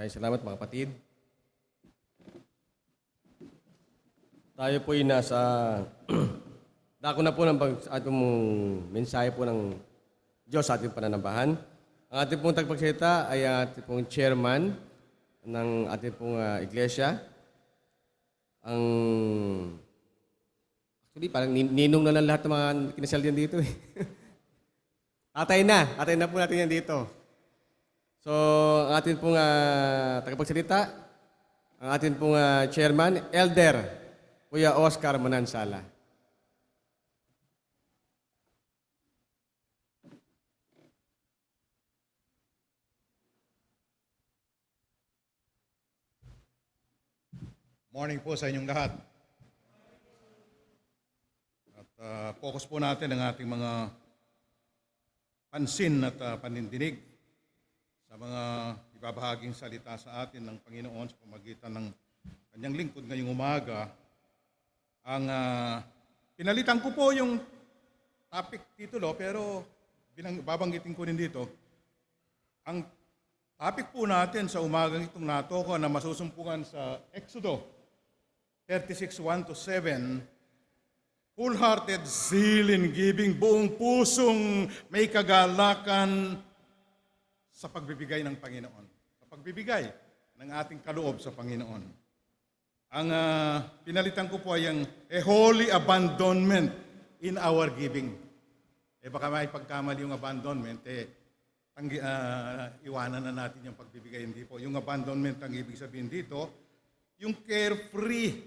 Maraming salamat mga kapatid. Tayo po ay nasa dako na po ng atong mensahe po ng Diyos sa ating pananambahan. Ang ating pong tagpagsalita ay ang ating pong chairman ng ating pong iglesia. Actually, parang ninong na lang lahat ng mga kinasal din dito. Atay na po natin yan dito. So, ang ating pong tagapagsalita, ang ating pong chairman, Elder Kuya Oscar Manansala. Morning po sa inyong lahat. At focus po natin ang ating mga pansin at panindinig sa mga ibabahaging salita sa atin ng Panginoon sa pamagitan ng kanyang lingkod ngayong umaga. Ang pinalitan ko po yung topic titulo pero babanggitin ko rin dito. Ang topic po natin sa umagang itong natoko na masusumpungan sa Exodo 36:1-7, full-hearted zeal in giving, buong pusong may kagalakan sa pagbibigay ng Panginoon, sa pagbibigay ng ating kaloob sa Panginoon. Ang pinalitan ko po ay ang a holy abandonment in our giving. Baka may pagkamali yung abandonment, iwanan na natin yung pagbibigay. Hindi po. Yung abandonment, ang ibig sabihin dito, yung carefree,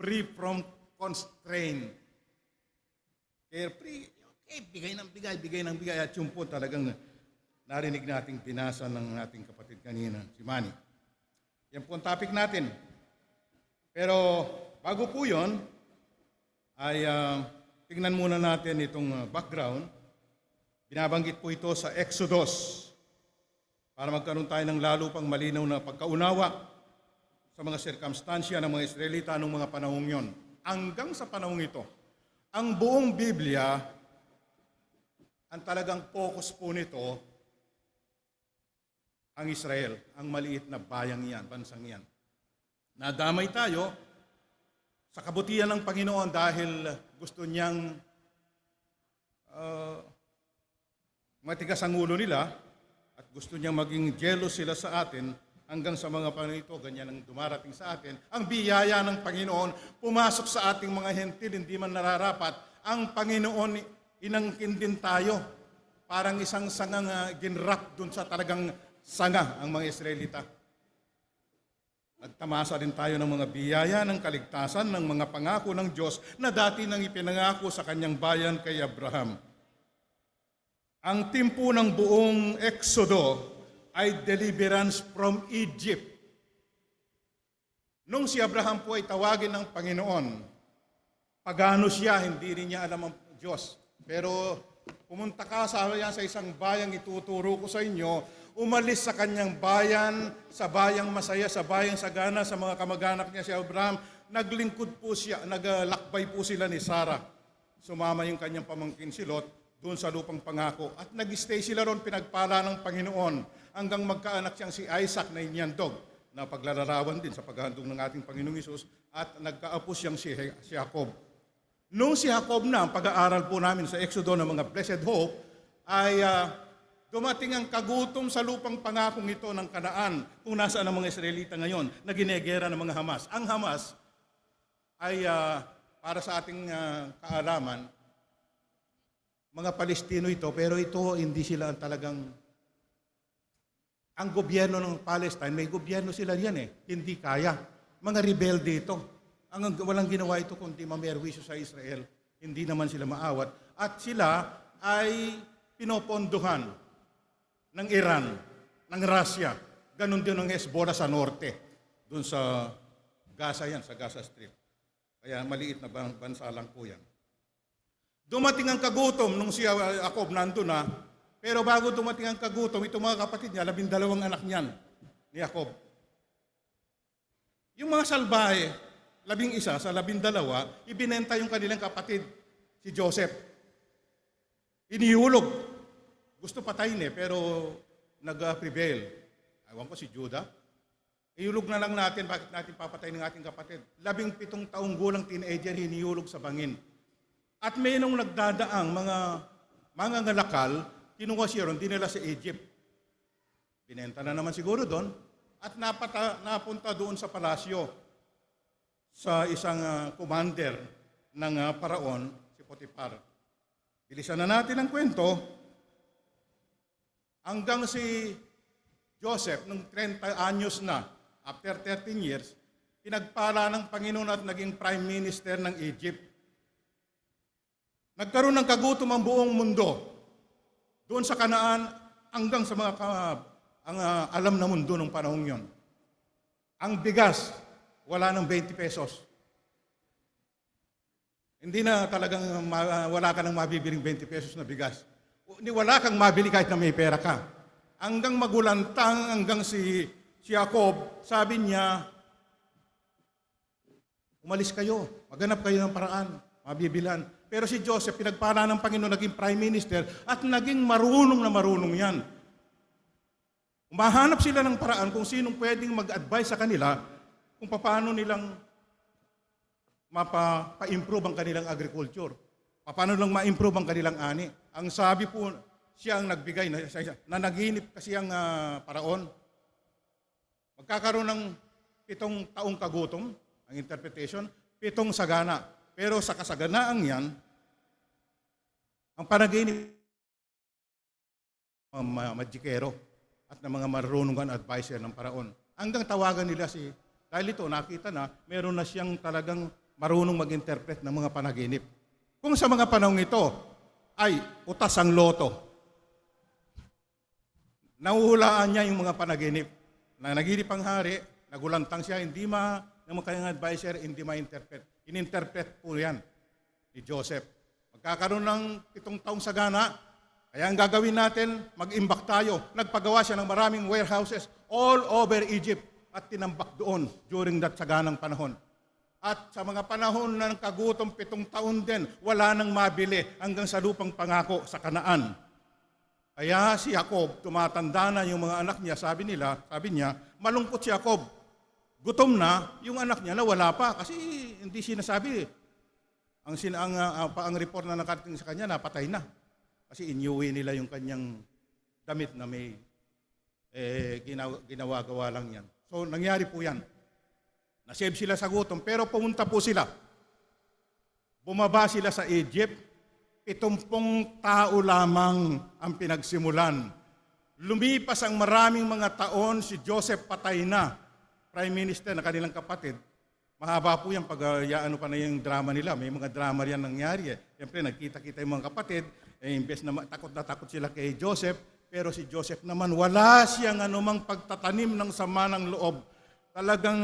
free from constraint. Carefree, okay, bigay ng bigay. At yung po talagang narinig nating binasa ng ating kapatid kanina, si Manny. Yan po ang topic natin. Pero bago po yun, ay tingnan muna natin itong background. Binabanggit po ito sa Exodus para magkaroon tayo ng lalo pang malinaw na pagkaunawa sa mga sirkumstansya ng mga Israelita noong mga panahong yon. Hanggang sa panahong ito, ang buong Biblia, ang talagang focus po nito, ang Israel, ang maliit na bayang yan, bansang yan. Nadamay tayo sa kabutihan ng Panginoon dahil gusto niyang matigas ang ulo nila at gusto niyang maging jealous sila sa atin hanggang sa mga panahon ito, ganyan ang dumarating sa atin. Ang biyaya ng Panginoon pumasok sa ating mga hentil, hindi man nararapat. Ang Panginoon, inangkin din tayo. Parang isang sangang ginrap dun sa talagang sanga ang mga Israelita. Nagtamasa din tayo ng mga biyaya ng kaligtasan ng mga pangako ng Diyos na dati nang ipinangako sa kanyang bayan kay Abraham. Ang timpo ng buong Exodo ay deliverance from Egypt. Nung si Abraham po ay tawagin ng Panginoon, pagano siya, hindi rin niya alam ang Diyos. Pero pumunta ka sa isang bayang ituturo ko sa inyo, umalis sa kanyang bayan, sa bayang masaya, sa bayang sagana, sa mga kamag-anak niya si Abraham, naglingkod po siya, naglakbay po sila ni Sarah. Sumama yung kanyang pamangkin si Lot doon sa lupang pangako. At nag-stay sila ron, pinagpala ng Panginoon, hanggang magkaanak siyang si Isaac na inyandog, na paglalarawan din sa paghahandog ng ating Panginoong Hesus, at nagkaapo siyang si Jacob. Nung si Jacob na, ang pag-aaral po namin sa Exodo ng mga Blessed Hope, ay dumating ang kagutom sa lupang pangakong ito ng Kanaan, kung nasaan ang mga Israelita ngayon, na ginegera ng mga Hamas. Ang Hamas ay, para sa ating kaalaman, mga Palestino ito, pero ito hindi sila ang talagang, ang gobyerno ng Palestine, may gobyerno sila yan hindi kaya. Mga rebelde ito. Walang ginawa ito kundi mamerwisyo sa Israel. Hindi naman sila maawat. At sila ay pinopondohan ng Iran, ng Russia. Ganon din ng Hezbollah sa norte. Doon sa Gaza yan, sa Gaza Strip. Kaya maliit na bansa lang po yan. Dumating ang kagutom nung si Jacob nandun na. Pero bago dumating ang kagutom, itong mga kapatid niya, 12 anak niyan ni Jacob. Yung mga salbahe, 11 sa 12, ibinenta yung kanilang kapatid, si Joseph. Inihulog. Gusto patayin pero nag-prevail. Ewan ko si Judah. Ihulog na lang natin, bakit natin papatay ng ating kapatid? 17 taong gulang teenager, hinihulog sa bangin. At may nung nagdadaang mga ngalakal, kinuha siya ron, dinala sa Egypt. Binenta na naman siguro doon at napunta doon sa palasyo sa isang commander ng paraon, si Potiphar. Bilisan na natin ang kwento. Hanggang si Joseph, nung 30 anyos na, after 13 years, pinagpala ng Panginoon at naging prime minister ng Egypt. Nagkaroon ng kagutom ang buong mundo. Doon sa Kanaan, hanggang sa ang alam na mundo ng panahon yon. Ang bigas, wala ng 20 pesos. Hindi na talagang wala ka nang mabibiling 20 pesos na bigas. Hindi, wala kang mabili kahit na may pera ka. Hanggang magulantang, hanggang si Jacob, sabi niya, umalis kayo, maghanap kayo ng paraan, mabibilan. Pero si Joseph, pinagpala ng Panginoon, naging prime minister at naging marunong na marunong yan. Umahanap sila ng paraan kung sinong pwedeng mag-advise sa kanila kung paano nilang mapa-improve ang kanilang agriculture. Paano lang ma-improve ang kanilang ani. Ang sabi po, siya ang nagbigay, na naginip kasi ang paraon. Magkakaroon ng 7 taong kagutom, ang interpretation, 7 sagana. Pero sa kasaganaan yan, ang panaginip, magikero at ng mga marunong advisor ng paraon. Hanggang tawagan nila dahil ito, nakita na, meron na siyang talagang marunong mag-interpret ng mga panaginip. Kung sa mga panahon ito, ay utas ang loto. Nahuhulaan niya yung mga panaginip. Naginip ang hari, nagulantang siya, ng mga kanyang advisor, hindi ma-interpret. In-interpret po yan ni Joseph. Magkakaroon ng 7 taong sagana, kaya ang gagawin natin, mag-imbak tayo. Nagpagawa siya ng maraming warehouses all over Egypt at tinambak doon during that saganang panahon. At sa mga panahon ng kagutom 7 taon din, wala nang mabili hanggang sa lupang pangako sa Kanaan. Kaya si Jacob, tumatanda na yung mga anak niya, sabi niya, malungkot si Jacob. Gutom na, yung anak niya na wala pa kasi hindi sinasabi. Ang report na nakarating sa kanya, napatay na. Kasi inyuwi nila yung kanyang damit na may ginawa-gawa lang yan. So, nangyari po yan. Nasave sila sa gutom, pero pumunta po sila. Bumaba sila sa Egypt, 70 tao lamang ang pinagsimulan. Lumipas ang maraming mga taon, si Joseph patay na, prime minister na kanilang kapatid. Mahaba po yan pag ano pa na yung drama nila. May mga drama yan nangyari. Siyempre, nagkita-kita yung mga kapatid. Imbes na takot sila kay Joseph, pero si Joseph naman, wala siyang anumang pagtatanim ng sama ng loob. Talagang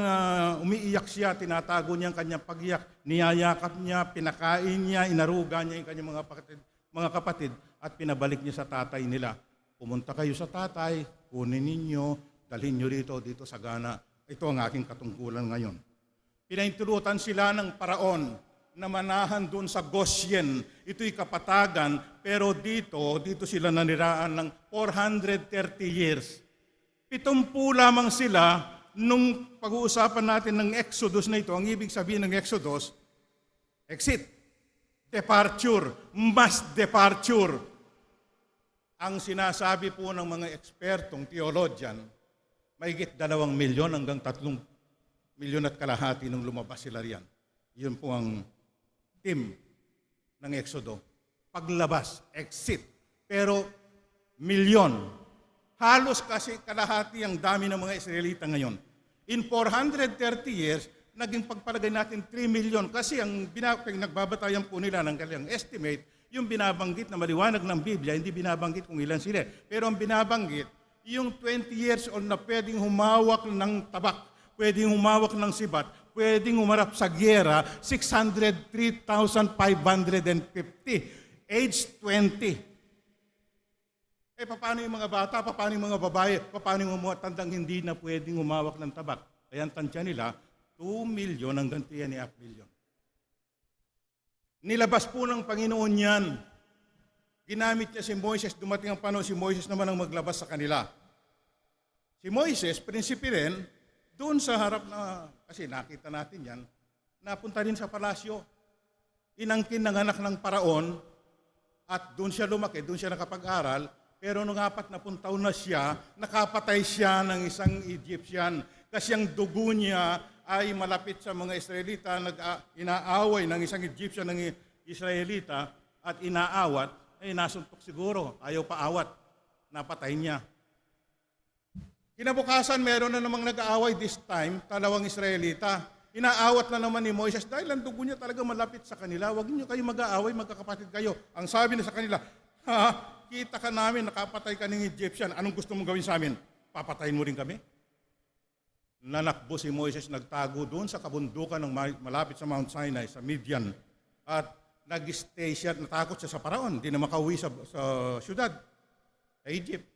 umiiyak siya, tinatago niya ang kanyang pag-iyak, niyayakap niya, pinakain niya, inaruga niya yung kanyang mga kapatid at pinabalik niya sa tatay nila. Pumunta kayo sa tatay, kunin ninyo, dalhin nyo dito sa Ghana. Ito ang aking katungkulan ngayon. Pinaintulutan sila ng paraon na manahan doon sa Goshen. Ito'y kapatagan, pero dito sila naniraan ng 430 years. 70 lamang sila nung pag-uusapan natin ng Exodus na ito. Ang ibig sabihin ng Exodus, exit, departure, mass departure. Ang sinasabi po ng mga ekspertong theologian, mahigit 2 milyon hanggang 3 milyon at kalahati nung lumabas sila riyan. Yun po ang team ng Exodo. Paglabas, exit. Pero milyon. Halos kasi kalahati ang dami ng mga Israelita ngayon. In 430 years, naging pagpalagay natin 3 milyon kasi ang nagbabatayan po nila ng kanilang estimate, yung binabanggit na maliwanag ng Biblia, hindi binabanggit kung ilan sila. Pero ang binabanggit, yung 20 years old na pwedeng humawak ng tabak, pwedeng humawak ng sibat, pwedeng humarap sa gyera, 603,550. Age 20. Paano yung mga bata? Paano yung mga babae? Paano yung mga tandang hindi na pwedeng humawak ng tabak? Kaya ang tansya nila, 2 milyon hanggang 3.5 milyon. Nilabas po ng Panginoon yan. Ginamit niya si Moises, dumating ang panahon, si Moises naman ang maglabas sa kanila. Si Moises, prinsipe rin, doon sa harap na, kasi nakita natin yan, napunta rin sa palasyo. Inangkin ng anak ng paraon, at doon siya lumaki, doon siya nakapag-aral, pero nung 40 taon na siya, nakapatay siya ng isang Egyptian. Kasi ang dugo niya ay malapit sa mga Israelita, inaaway ng isang Egyptian ng Israelita, at inaawat, ay nasuntok siguro, ayaw paawat, napatay niya. Kinabukasan, meron na namang nag-aaway this time, dalawang Israelita. Inaawat na naman ni Moises dahil ang dugo niya talaga malapit sa kanila. Huwag niyo kayo mag-aaway, magkakapatid kayo. Ang sabi na sa kanila, kita ka namin, nakapatay ka ng Egyptian. Anong gusto mong gawin sa amin? Papatayin mo rin kami? Nanakbo si Moises, nagtago doon sa kabundukan ng malapit sa Mount Sinai, sa Midian. At nag-stay siya, natakot siya sa paraon. Hindi na makauwi sa syudad, sa Egypt.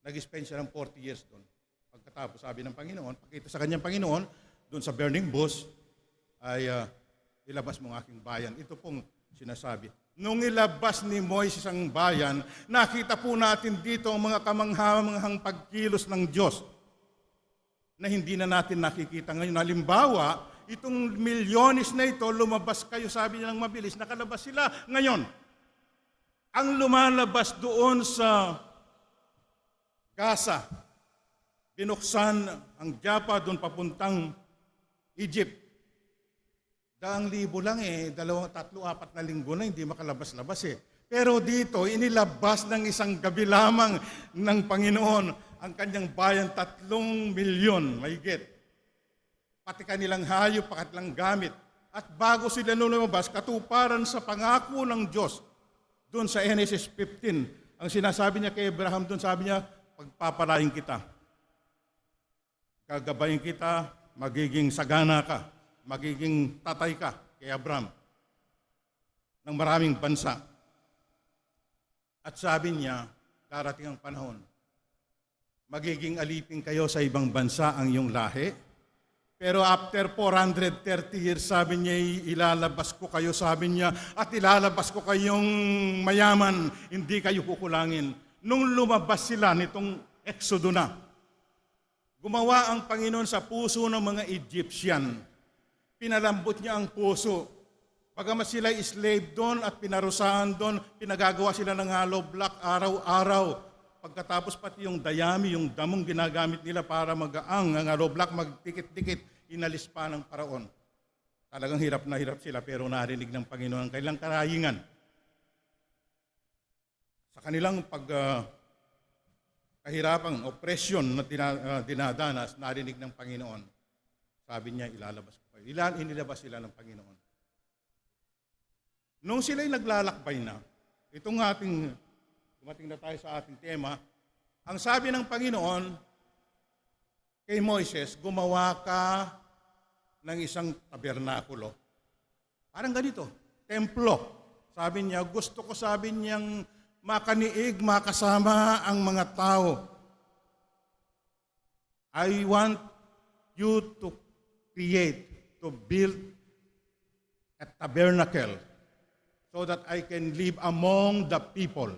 Nag-spend siya ng 40 years doon. Pagkatapos, sabi ng Panginoon, pakita sa kanyang Panginoon, doon sa burning bush, ay ilabas mo ang aking bayan. Ito pong sinasabi. Nung ilabas ni Moises ang bayan, nakita po natin dito ang mga kamanghamanghang pagkilos ng Diyos na hindi na natin nakikita ngayon. Halimbawa, itong milyones na ito, lumabas kayo, sabi niya ng mabilis, nakalabas sila. Ngayon, ang lumalabas doon sa Gaza, binuksan ang Jaffa doon papuntang Egypt. 2,000 lang 2, 3, 4 na linggo na hindi makalabas-labas Pero dito, inilabas ng isang gabi lamang ng Panginoon ang kanyang bayan, 3 milyon, mahigit. Pati kanilang hayop, pakatlang gamit. At bago sila lumabas, katuparan sa pangako ng Diyos, doon sa Genesis 15, ang sinasabi niya kay Abraham doon, sabi niya, pagpapalain kita. Gagabayin kita, magiging sagana ka, magiging tatay ka kay Abraham ng maraming bansa. At sabi niya, darating ang panahon, magiging alipin kayo sa ibang bansa ang iyong lahi. Pero after 430 years, sabi niya, ilalabas ko kayo, sabi niya, at ilalabas ko kayong mayaman, hindi kayo kukulangin. Nung lumabas sila nitong Exodo na, gumawa ang Panginoon sa puso ng mga Egyptian. Pinalambot niya ang puso. Bagamat sila slave doon at pinarusahan doon, pinagagawa sila ng hollow block araw-araw. Pagkatapos pati yung dayami, yung damong ginagamit nila para magaang ang hollow block, magdikit-dikit, inalis pa ng paraon. Talagang hirap na hirap sila pero narinig ng Panginoon ang kailang karayingan. Sa kanilang kahirapang, oppression na dinadanas, narinig ng Panginoon. Sabi niya, ilalabas ko kayo. Inilabas sila ng Panginoon. Nung sila'y naglalakbay na, itong dumating na tayo sa ating tema, ang sabi ng Panginoon kay Moises, gumawa ka ng isang tabernakulo. Parang ganito, templo. Sabi niya, gusto ko, sabi niyang, makaniig, makasama ang mga tao. I want you to build a tabernacle so that I can live among the people.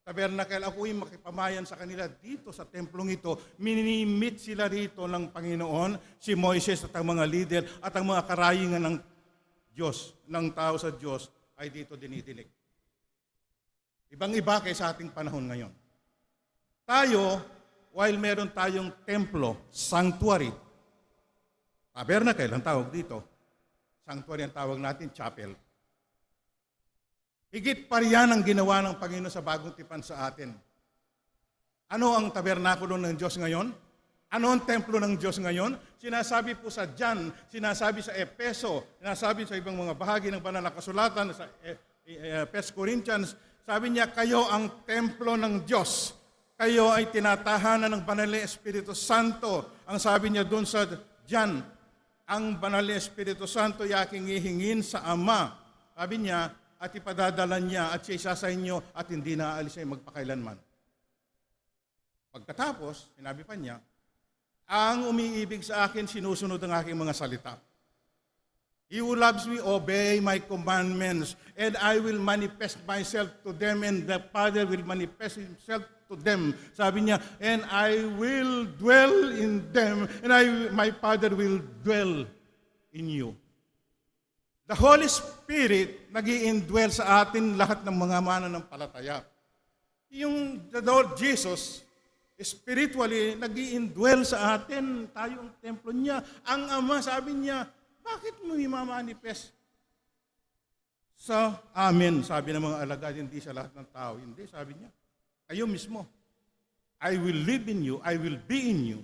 Tabernacle, ako'y makipamayan sa kanila dito sa templong ito. Minimit sila rito ng Panginoon, si Moises at ang mga leader at ang mga karayingan ng Diyos, ng tao sa Diyos, ay dito dinidinig. Ibang-iba kaysa ating panahon ngayon. Tayo, while meron tayong templo, sanctuary, tabernacle ang tawag dito, sanctuary ang tawag natin, chapel. Higit pa riyan ang ginawa ng Panginoon sa bagong tipan sa atin. Ano ang tabernakulo ng Diyos ngayon? Ano ang templo ng Diyos ngayon? Sinasabi po sa John, sinasabi sa Epeso, sinasabi sa ibang mga bahagi ng banal na kasulatan, sa 1 Corinthians, sabi niya, kayo ang templo ng Diyos. Kayo ay tinatahanan ng banal na Espiritu Santo. Ang sabi niya doon sa John, ang banal na Espiritu Santo ay aking ihingin sa Ama. Sabi niya, at ipadadala niya at siya isa sa inyo at hindi na aalis ay magpakailanman. Pagkatapos, sinabi pa niya, ang umiibig sa akin, sinusunod ang aking mga salita. He who loves me, obey my commandments, and I will manifest myself to them, and the Father will manifest himself to to them. Sabi niya, and I will dwell in them, and my Father will dwell in you. The Holy Spirit nag-i-indwell sa atin lahat ng mga mananampalataya. Yung the Lord Jesus, spiritually, nag-i-indwell sa atin. Tayo ang templo niya. Ang Ama, sabi niya, bakit mo imamanifest sa amin? Sabi ng mga alagad, hindi sa lahat ng tao. Hindi, sabi niya. Kayo mismo. I will live in you. I will be in you.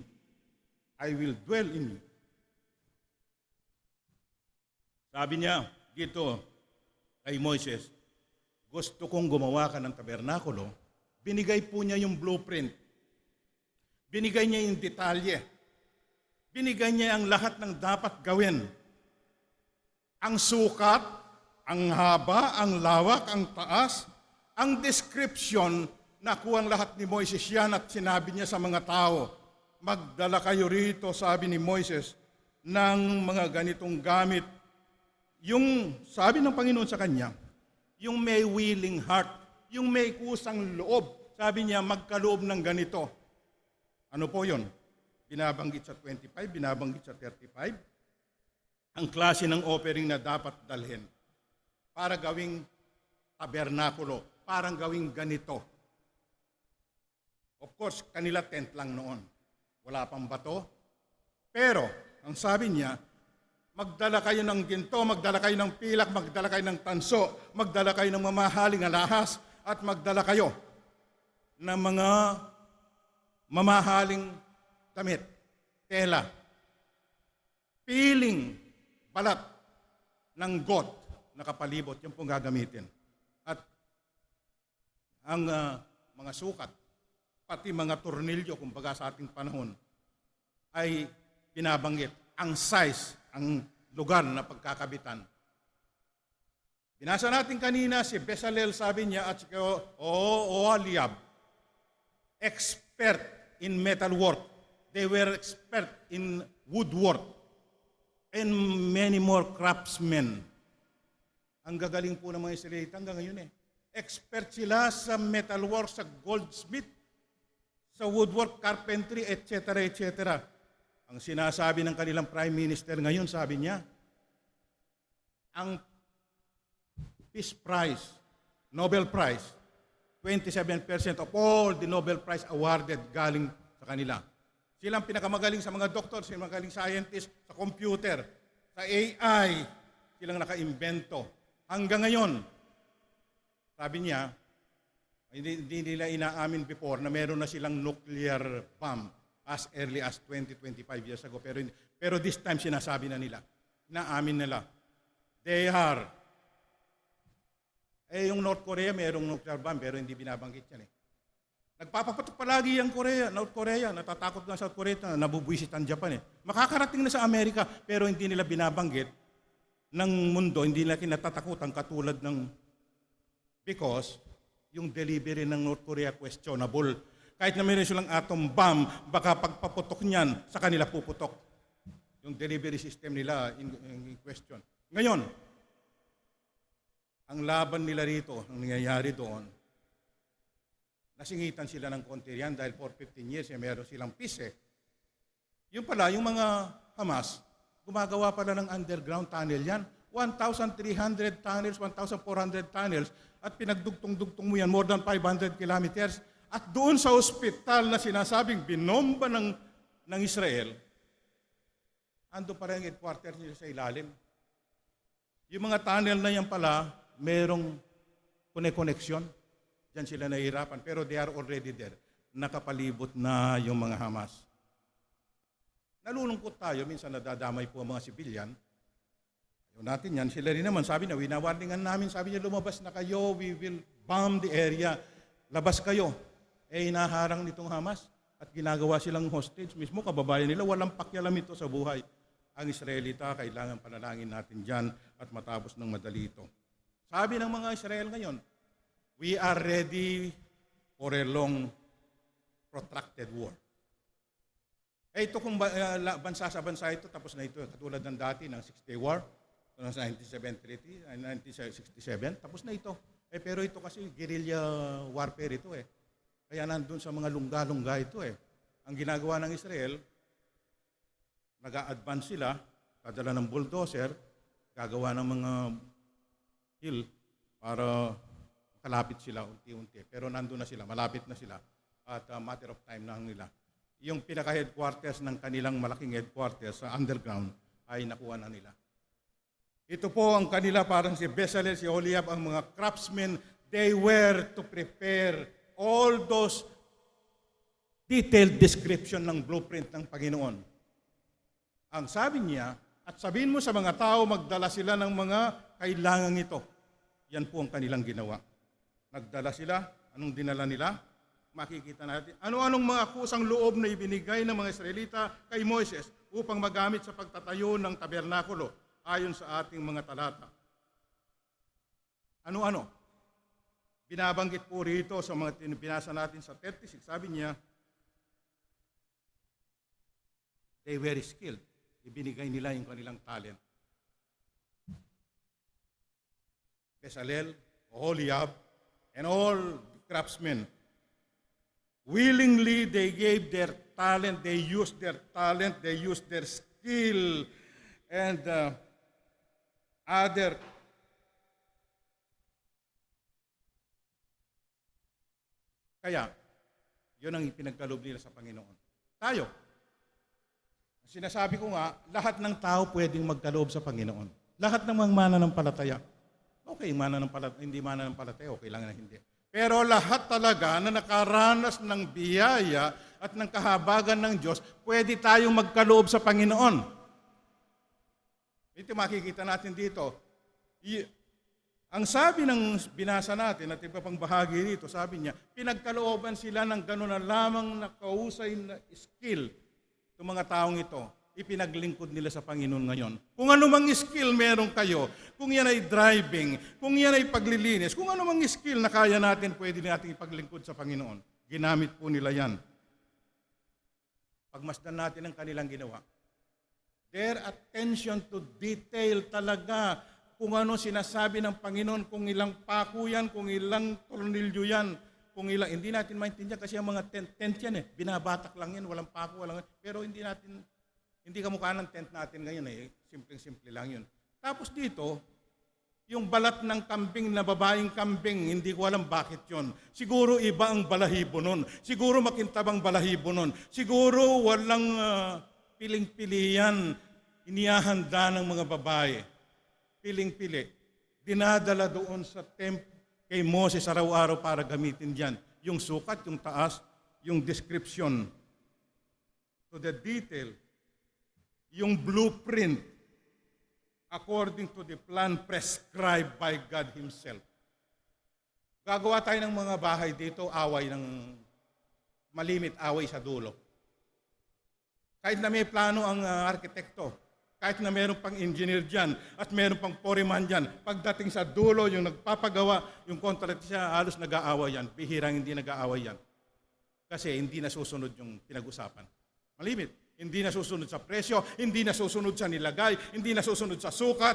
I will dwell in you. Sabi niya dito kay Moises, gusto kong gumawa ka ng tabernakulo. Binigay po niya yung blueprint. Binigay niya yung detalye. Binigay niya ang lahat ng dapat gawin. Ang sukat, ang haba, ang lawak, ang taas, ang description, nakuha ang lahat ni Moises yan at sinabi niya sa mga tao, magdala kayo rito, sabi ni Moises, ng mga ganitong gamit. Yung sabi ng Panginoon sa kanya, yung may willing heart, yung may kusang loob, sabi niya, magkaloob ng ganito. Ano po yun? Binabanggit sa 25, binabanggit sa 35. Ang klase ng offering na dapat dalhin para gawing tabernakulo, parang gawing ganito. Of course, kanila tent lang noon. Wala pang bato. Pero, ang sabi niya, magdala kayo ng ginto, magdala kayo ng pilak, magdala kayo ng tanso, magdala kayo ng mamahaling alahas, at magdala kayo ng mga mamahaling damit, tela, piling, balat ng goat na kapalibot, yung pong gagamitin. At ang mga sukat, pati mga tornilyo, kumbaga sa ating panahon, ay binabanggit ang size, ang lugar na pagkakabitan. Binasa natin kanina si Bezalel, sabi niya, at si Oholiab, expert in metalwork. They were expert in woodwork and many more craftsmen. Ang gagaling po ng mga Israelita hanggang ngayon eh. Expert sila sa metalwork, sa goldsmith, sa woodwork, carpentry, etc., etc. Ang sinasabi ng kanilang Prime Minister ngayon, sabi niya, ang Peace Prize, Nobel Prize, 27% of all the Nobel Prize awarded galing sa kanila. Silang pinakamagaling sa mga doktor, silang magaling scientist, sa computer, sa AI, silang nakaimbento. Hanggang ngayon, sabi niya, hindi nila inaamin before na meron na silang nuclear bomb as early as 20-25 years ago. Pero this time sinasabi na nila, inaamin nila. They are. Yung North Korea merong nuclear bomb pero hindi binabanggit yan eh. Nagpapapatok palagi ang North Korea, natatakot na South Korea, nabubwisit ang Japan eh. Makakarating na sa Amerika pero hindi nila binabanggit ng mundo, hindi nila kinatatakutan katulad ng because yung delivery ng North Korea questionable. Kahit na meron silang atom bomb, baka pagpaputok niyan, sa kanila puputok. Yung delivery system nila in question. Ngayon, ang laban nila rito, ang nangyayari doon, nasingitan sila ng konti yan dahil for 15 years meron silang peace eh. Yung pala, yung mga Hamas, gumagawa pala ng underground tunnel yan. 1,300 tunnels, 1,400 tunnels, at pinagdugtong-dugtong mo yan, more than 500 kilometers. At doon sa ospital na sinasabing binomba ng Israel, ando pa rin ang headquarters nila sa ilalim. Yung mga tunnel na yan pala, merong koneksyon. Diyan sila nahihirapan. Pero they are already there. Nakapalibot na yung mga Hamas. Nalulungkot tayo. Minsan nadadamay po ang mga sibilyan. Ayaw natin yan. Sila rin naman, sabi na, winawarningan namin. Sabi niya, lumabas na kayo. We will bomb the area. Labas kayo. Inaharang nitong Hamas. At ginagawa silang hostage. Mismo kababayan nila, walang pakialam ito sa buhay. Ang Israelita, kailangan panalangin natin dyan at matapos ng madali ito. Sabi ng mga Israel ngayon, we are ready for a long, protracted war. Ito kung bansa sa bansa ito, tapos na ito. Katulad ng dati ng Six-Day War, noong 1973, 1967, tapos na ito. Pero ito kasi guerrilla warfare ito eh. Kaya nandun sa mga lungga-lungga ito eh. Ang ginagawa ng Israel, nag-a-advance sila, dadala ng bulldozer, gagawa ng mga hill para kalapit sila unti-unti. Pero nandun na sila, malapit na sila. At matter of time na nila. Yung pinaka-headquarters ng kanilang malaking headquarters sa underground ay nakuha na nila. Ito po ang kanila, parang si Bezalel, si Oholiab, ang mga craftsmen, they were to prepare all those detailed description ng blueprint ng Panginoon. Ang sabi niya, at sabihin mo sa mga tao, magdala sila ng mga kailangan ito. Yan po ang kanilang ginawa. Nagdala sila, anong dinala nila? Makikita natin. Ano-anong mga kusang loob na ibinigay ng mga Israelita kay Moises upang magamit sa pagtatayo ng tabernakulo ayon sa ating mga talata. Ano-ano? Binabanggit po rito sa mga binasa natin sa 36. Sabi niya, they were skilled. Ibinigay nila yung kanilang talent. Bezalel, Oholiab, and all the craftsmen. Willingly, they gave their talent, they used their talent, they used their skill, and other. Kaya, yun ang ipinagkaloob nila sa Panginoon. Tayo, sinasabi ko nga, lahat ng tao pwedeng magkaloob sa Panginoon. Lahat ng mga mananampalataya. Okay, hindi mananampalataya, okay lang na hindi. Pero lahat talaga na nakaranas ng biyaya at ng kahabagan ng Diyos, pwede tayong magkaloob sa Panginoon. Ito makikita natin dito. Ang sabi ng binasa natin at iba pang bahagi dito, sabi niya, pinagkalooban sila ng gano'n na lamang na kausay na skill itong mga taong ito. Ipinaglingkod nila sa Panginoon ngayon. Kung anumang skill meron kayo, kung yan ay driving, kung yan ay paglilinis, kung anumang skill na kaya natin, pwede natin ipaglingkod sa Panginoon. Ginamit po nila yan. Pagmasdan natin ang kanilang ginawa. Their attention to detail talaga, kung ano sinasabi ng Panginoon, kung ilang pako yan, kung ilang tornilyo yan, kung ilang, hindi natin maintindihan kasi ang mga tent yan binabatak lang yan, walang pako, pero hindi kamukha ng tent natin ngayon simpleng-simple lang yun. Tapos dito, yung balat ng kambing na babaeng kambing, hindi ko alam bakit yun. Siguro iba ang balahibo nun. Siguro makintabang balahibo nun. Siguro walang piling-pili yan. Inihahanda ng mga babae. Piling-pili. Dinadala doon sa kay Moses araw-araw para gamitin dyan. Yung sukat, yung taas, yung description. To the detail. Yung blueprint according to the plan prescribed by God Himself. Gagawa tayo ng mga bahay dito, malimit away sa dulo. Kahit na may plano ang arkitekto, kahit na mayroong pang engineer dyan, at mayroong pang foreman dyan, pagdating sa dulo, yung nagpapagawa, yung contract siya, halos nag-aaway yan. Bihirang hindi nag-aaway yan. Kasi hindi nasusunod yung pinag-usapan. Malimit. Hindi nasusunod sa presyo, hindi nasusunod sa nilagay, hindi nasusunod sa sukat,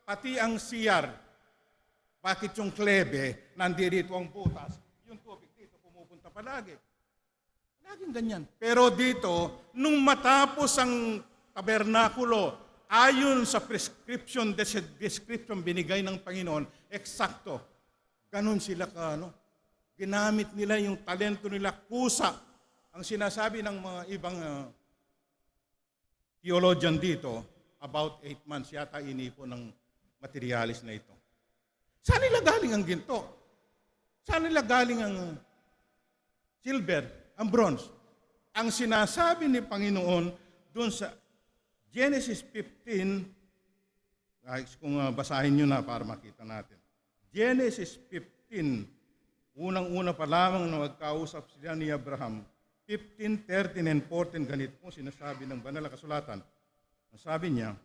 pati ang CR. Bakit yung klebe, nandirito ang butas, yung tubig dito pumupunta palagi. Laging ganyan. Pero dito, nung matapos ang tabernakulo, ayon sa description binigay ng Panginoon, eksakto. Ganun sila ginamit nila yung talento nila, kusa. Ang sinasabi ng mga ibang theologian dito, about 8 months yata inipo ng materialis na ito. Saan nila galing ang ginto? Saan nila galing ang silver, ang bronze? Ang sinasabi ni Panginoon doon sa Genesis 15, kung basahin nyo na para makita natin. Genesis 15, unang-una pa lamang na magkausap sila ni Abraham, 15, 13, and 14, ganito po sinasabi ng banal na kasulatan. Sabi niya,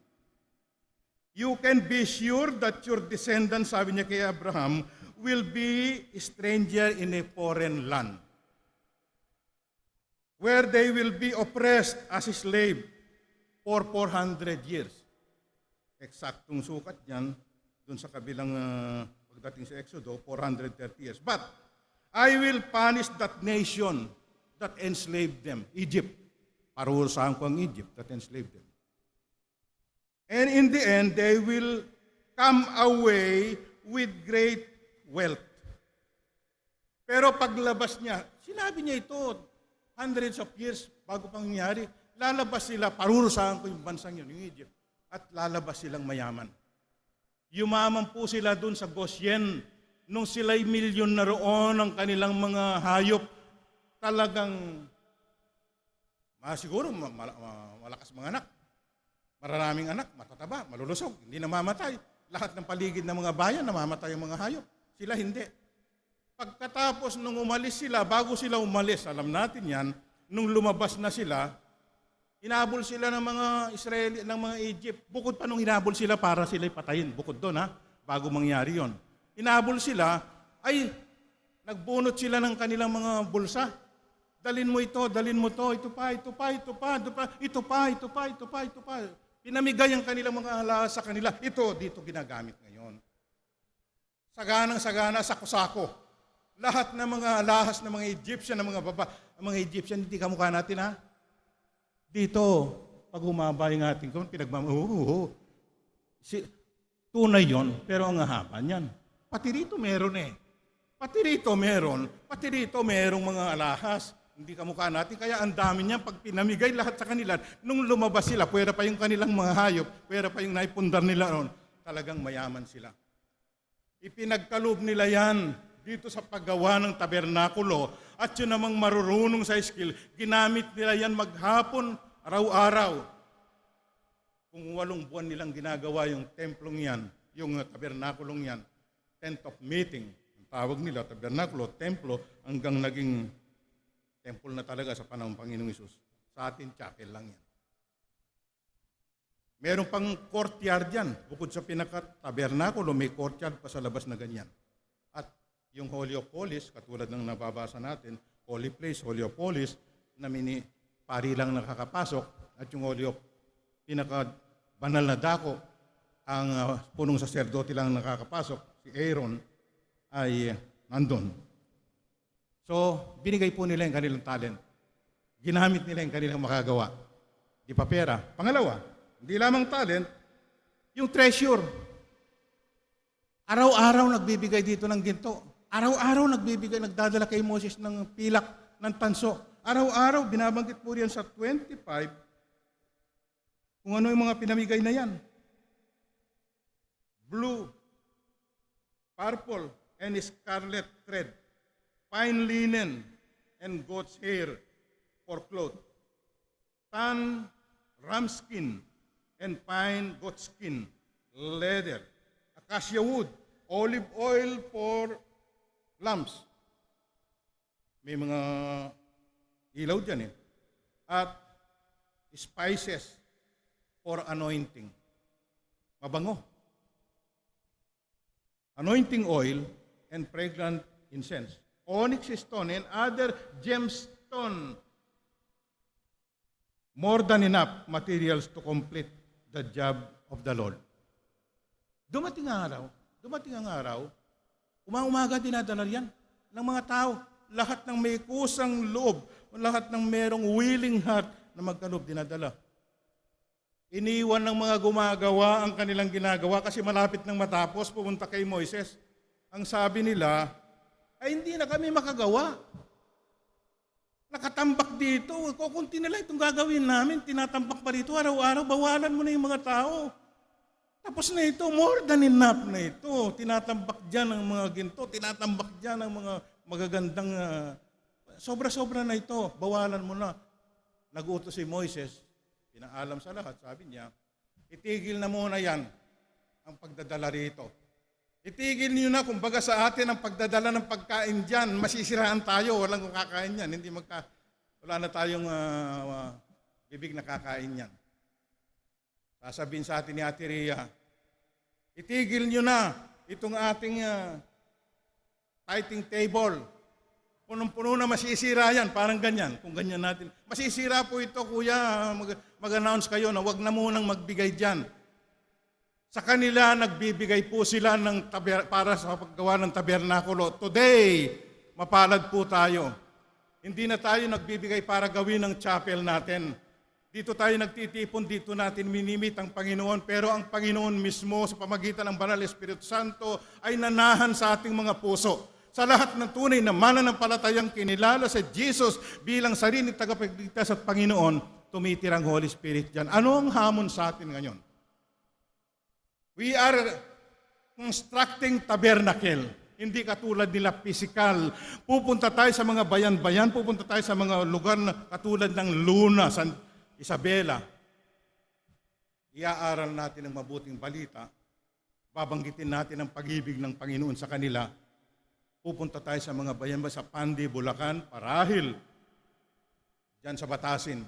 you can be sure that your descendants, sabi niya kay Abraham, will be a stranger in a foreign land, where they will be oppressed as a slave for 400 years. Eksaktong sukat niyan, dun sa kabilang pagdating sa Exodo, 430 years. But I will punish that nation that enslaved them, Egypt. Parusahan ko ang Egypt that enslaved them. And in the end, they will come away with great wealth. Pero paglabas niya, sinabi niya ito, hundreds of years bago pang nangyari, lalabas sila, parurusahan ko yung bansang yun, yung Egypt, at lalabas silang mayaman. Yumaman po sila dun sa Goshen, nung sila'y milyon na roon ang kanilang mga hayop, talagang, siguro malakas mga anak, maraming anak, matataba, malulusog, hindi namamatay. Lahat ng paligid ng mga bayan, namamatay ang mga hayop. Sila hindi. Pagkatapos nung umalis sila, bago sila umalis, alam natin yan, nung lumabas na sila, hinabol sila ng mga Israeli, ng mga Egypt. Bukod pa nung hinabol sila para sila'y patayin. Bukod doon bago mangyari yon. Hinabol sila, ay nagbunot sila ng kanilang mga bulsa. Dalin mo ito, dalin mo to, ito pa, ito pa, ito pa, ito pa, ito pa, ito pa, ito pa, ito pa. Pinamigay ang kanilang mga alahas sa kanila. Ito, dito ginagamit ngayon. Saganang-sagana, sako-sako. Lahat ng mga alahas ng mga Egyptian, ng mga baba, ang mga Egyptian, hindi kamukha natin Dito, pag humaba yung ating tunay yon, pero ang haba niyan. Pati rito meron Pati rito merong mga alahas. Hindi kamukha natin, kaya ang dami niyan, pag pinamigay lahat sa kanila, nung lumabas sila, pwera pa yung kanilang mga hayop, pwera pa yung naipundar nila noon, talagang mayaman sila. Ipinagkalob nila yan dito sa paggawa ng tabernakulo, at yun namang marurunong sa skill, ginamit nila yan maghapon, araw-araw. Kung 8 buwan nilang ginagawa yung templong yan, yung tabernakulong yan, tent of meeting, ang tawag nila, tabernakulo, templo, hanggang naging temple na talaga sa panahon ng Panginoong Hesus. Sa atin, chapel lang yan. Meron pang courtyard yan. Bukod sa pinaka-tabernakulo, may courtyard pa sa labas na ganyan. At yung Holy of Holies, katulad ng nababasa natin, Holy Place, Holy of Holies, na pari lang nakakapasok, at yung Holy of pinaka-banal na dako, ang punong saserdote lang nakakapasok, si Aaron, ay nandun. So, binigay po nila yung kanilang talent. Ginamit nila yung kanilang makagawa. Di pa pera. Pangalawa, hindi lamang talent, yung treasure. Araw-araw nagbibigay dito ng ginto. Araw-araw nagdadala kay Moses ng pilak, ng tanso. Araw-araw, binabanggit po riyan sa 25, kung ano yung mga pinamigay na yan. Blue, purple, and scarlet thread, fine linen, and goat's hair for cloth, tan, ram skin, and fine goat skin, leather, acacia wood, olive oil for lamps. May mga ilaw dyan At spices for anointing. Mabango. Anointing oil and fragrant incense. Onyx stone and other gemstone. More than enough materials to complete the job of the Lord. Dumating ang araw, umaga dinadala yan ng mga tao. Lahat ng may kusang loob, lahat ng merong willing heart na magkaloob dinadala. Iniwan ng mga gumagawa ang kanilang ginagawa kasi malapit nang matapos, pumunta kay Moises. Ang sabi nila, ay hindi na kami makagawa. Nakatambak dito, kukunti na lang itong gagawin namin, tinatambak pa dito, araw-araw, bawalan mo na yung mga tao. Tapos na ito, more than enough na ito. Tinatambak dyan ang mga ginto, tinatambak dyan ang mga magagandang, sobra-sobra na ito, bawalan mo na. Nag-utos si Moises, pinaalam sa lahat, sabi niya, itigil na muna yan ang pagdadala rito. Itigil niyo na, kumbaga sa atin, ang pagdadala ng pagkain dyan, masisiraan tayo, walang kakain yan, wala na tayong bibig na kakain yan. Sasabihin sa atin ni Ate Rhea, itigil niyo na itong ating tithing table. Punong-puno na masisira yan, parang ganyan, kung ganyan natin. Masisira po ito, kuya, mag-announce kayo na wag na munang magbigay dyan. Sa kanila, nagbibigay po sila para sa paggawa ng tabernakulo. Today, mapalad po tayo. Hindi na tayo nagbibigay para gawin ang chapel natin. Dito tayo nagtitipon, dito natin minimit ang Panginoon, pero ang Panginoon mismo sa pamagitan ng Banal Espiritu Santo ay nanahan sa ating mga puso. Sa lahat ng tunay na mananampalatayang kinilala sa Jesus bilang sarili tagapagligtas at Panginoon, tumitirang Holy Spirit dyan. Ano ang hamon sa atin ngayon? We are constructing tabernacle. Hindi katulad nila physical. Pupunta tayo sa mga bayan-bayan, pupunta tayo sa mga lugar na katulad ng Luna, San Isabela. Iaaral natin ang mabuting balita. Babanggitin natin ang pag-ibig ng Panginoon sa kanila. Pupunta tayo sa mga bayan ba sa Pandi, Bulacan, Parahil, diyan sa Batasin.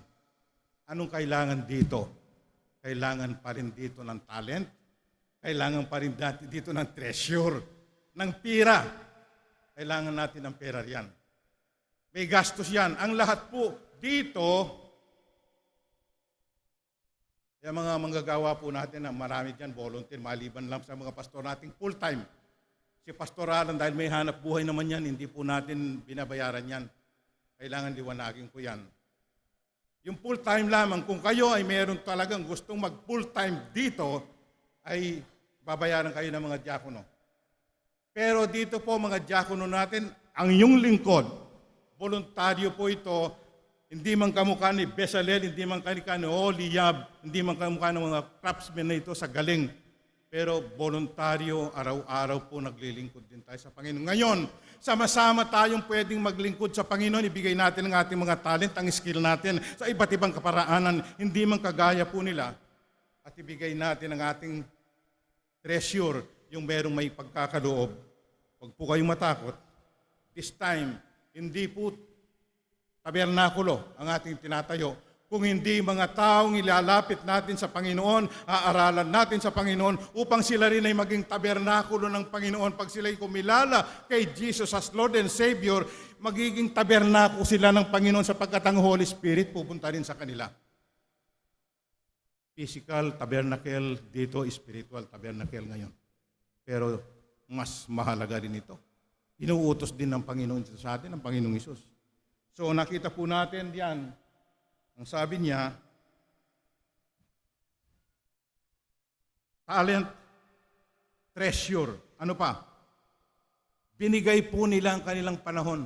Anong kailangan dito? Kailangan pa rin dito ng talent. Kailangan pa rin dito ng treasure, ng pira. Kailangan natin ng pera riyan. May gastos yan. Ang lahat po dito, yung mga manggagawa po natin na marami dyan, volunteer, maliban lang sa mga pastor nating full-time. Si Pastor Alan, dahil may hanap buhay naman yan, hindi po natin binabayaran yan. Kailangan liwanagin ko yan. Yung full-time lamang, kung kayo ay meron talagang gustong mag-full-time dito, ay babayaran kayo ng mga diakono. Pero dito po mga diakono natin, ang iyong lingkod, voluntaryo po ito. Hindi man kamukha ni Bezalel, hindi man kamukha ni Oliab, hindi man kamukha ng mga craftsmen na ito sa galing. Pero voluntaryo, araw-araw po naglilingkod din tayo sa Panginoon. Ngayon, sama-sama tayong pwedeng maglingkod sa Panginoon, ibigay natin ang ating mga talent, ang skill natin sa iba't ibang kaparaanan, hindi man kagaya po nila. At ibigay natin ang ating treasure, yung merong may pagkakaloob. Huwag po kayong matakot. This time, hindi po tabernakulo ang ating tinatayo. Kung hindi mga taong ilalapit natin sa Panginoon, aaralan natin sa Panginoon upang sila rin ay maging tabernakulo ng Panginoon. Pag sila ay kumilala kay Jesus as Lord and Savior, magiging tabernakulo sila ng Panginoon sapagkat ang Holy Spirit pupunta rin sa kanila. Physical tabernacle dito, spiritual tabernacle ngayon. Pero mas mahalaga rin ito. Inuutos din ng Panginoon sa atin, ng Panginoong Hesus. So nakita po natin diyan, ang sabi niya, talent, treasure, ano pa? Binigay po nila ang kanilang panahon